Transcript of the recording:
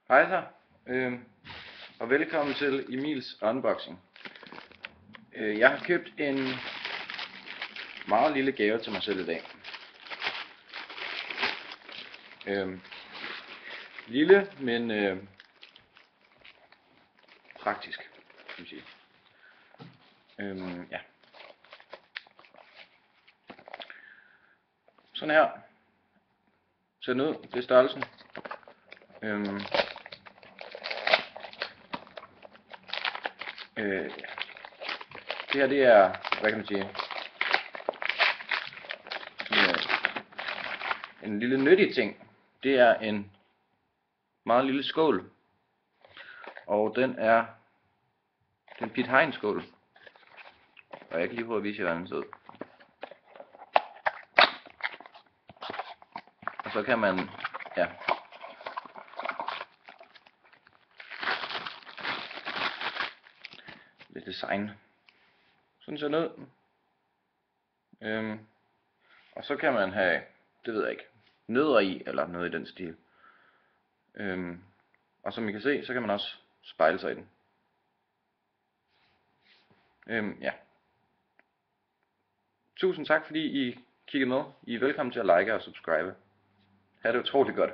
Hej så, og velkommen til Emils unboxing. Jeg har købt en meget lille gave til mig selv i dag. Lille, men praktisk, kan man sige. Ja. Sådan her ser den ud. Det er størrelsen. Det her, det er, hvad kan man sige, en lille nyttig ting. Det er en meget lille skål, og den er en Piet Hein skål. Og jeg kan lige prøve at vise jer, hvordan den ser ud. Og så kan man, ja, lidt design. Sådan ser den ud. Og så kan man have, det ved jeg ikke, nødder i, eller noget i den stil. Og som I kan se, så kan man også spejle sig i den. Ja. Tusind tak fordi I kiggede med. I er velkommen til at like og subscribe. Ha' det utroligt godt.